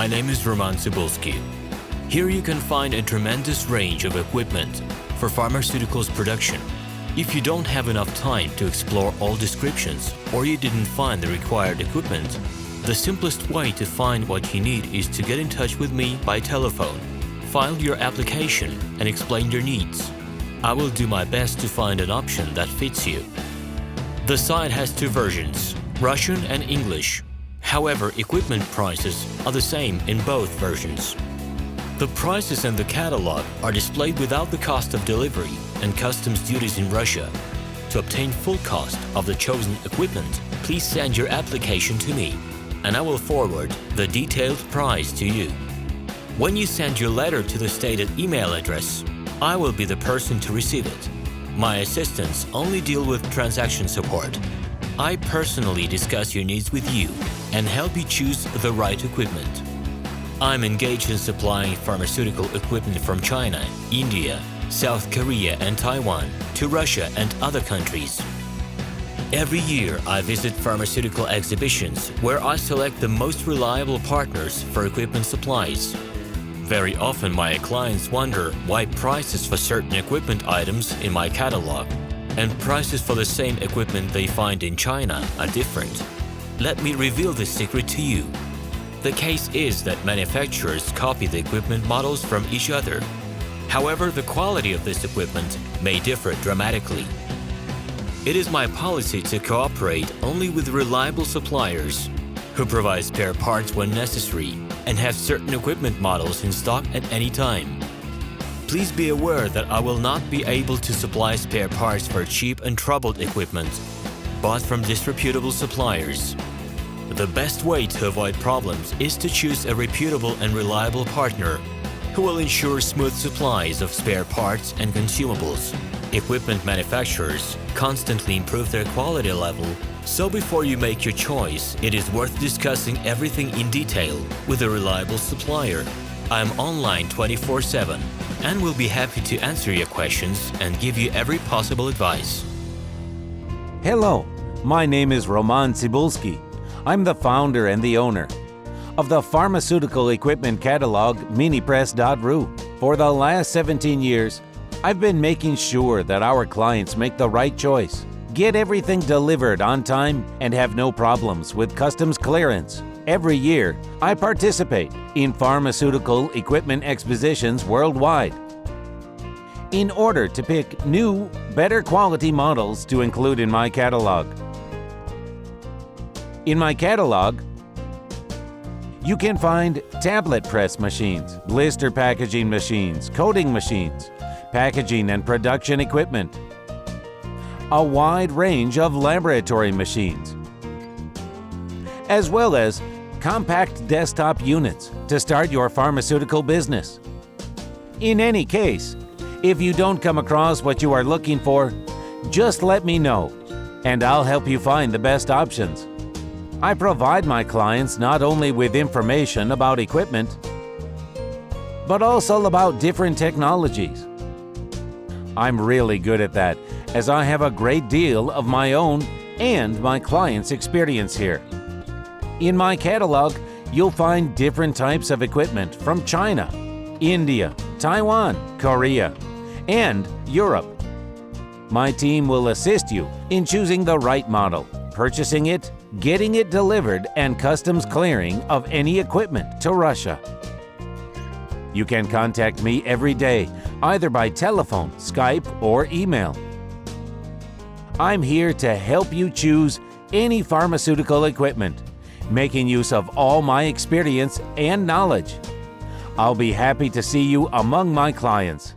My name is Roman Cybulski. Here you can find a tremendous range of equipment for pharmaceuticals production. If you don't have enough time to explore all descriptions or you didn't find the required equipment, the simplest way to find what you need is to get in touch with me by telephone, file your application, and explain your needs. I will do my best to find an option that fits you. The site has two versions, Russian and English. However, equipment prices are the same in both versions. The prices and the catalog are displayed without the cost of delivery and customs duties in Russia. To obtain full cost of the chosen equipment, please send your application to me, and I will forward the detailed price to you. When you send your letter to the stated email address, I will be the person to receive it. My assistants only deal with transaction support. I personally discuss your needs with you and help you choose the right equipment. I'm engaged in supplying pharmaceutical equipment from China, India, South Korea and Taiwan to Russia and other countries. Every year I visit pharmaceutical exhibitions where I select the most reliable partners for equipment supplies. Very often my clients wonder why prices for certain equipment items in my catalog and prices for the same equipment they find in China are different. Let me reveal this secret to you. The case is that manufacturers copy the equipment models from each other. However, the quality of this equipment may differ dramatically. It is my policy to cooperate only with reliable suppliers who provide spare parts when necessary and have certain equipment models in stock at any time. Please be aware that I will not be able to supply spare parts for cheap and troubled equipment bought from disreputable suppliers. The best way to avoid problems is to choose a reputable and reliable partner who will ensure smooth supplies of spare parts and consumables. Equipment manufacturers constantly improve their quality level, so before you make your choice, it is worth discussing everything in detail with a reliable supplier. I am online 24/7 and will be happy to answer your questions and give you every possible advice. Hello, my name is Roman Cybulski. I'm the founder and the owner of the pharmaceutical equipment catalog MiniPress.ru. For the last 17 years, I've been making sure that our clients make the right choice, get everything delivered on time, and have no problems with customs clearance. Every year, I participate in pharmaceutical equipment expositions worldwide in order to pick new, better quality models to include in my catalog. In my catalog, you can find tablet press machines, blister packaging machines, coating machines, packaging and production equipment, a wide range of laboratory machines, as well as compact desktop units to start your pharmaceutical business. In any case, if you don't come across what you are looking for, just let me know, and I'll help you find the best options. I provide my clients not only with information about equipment, but also about different technologies. I'm really good at that, as I have a great deal of my own and my clients' experience here. In my catalog, you'll find different types of equipment from China, India, Taiwan, Korea, and Europe. My team will assist you in choosing the right model, purchasing it, getting it delivered, and customs clearing of any equipment to Russia. You can contact me every day, either by telephone, Skype, or email. I'm here to help you choose any pharmaceutical equipment, making use of all my experience and knowledge. I'll be happy to see you among my clients.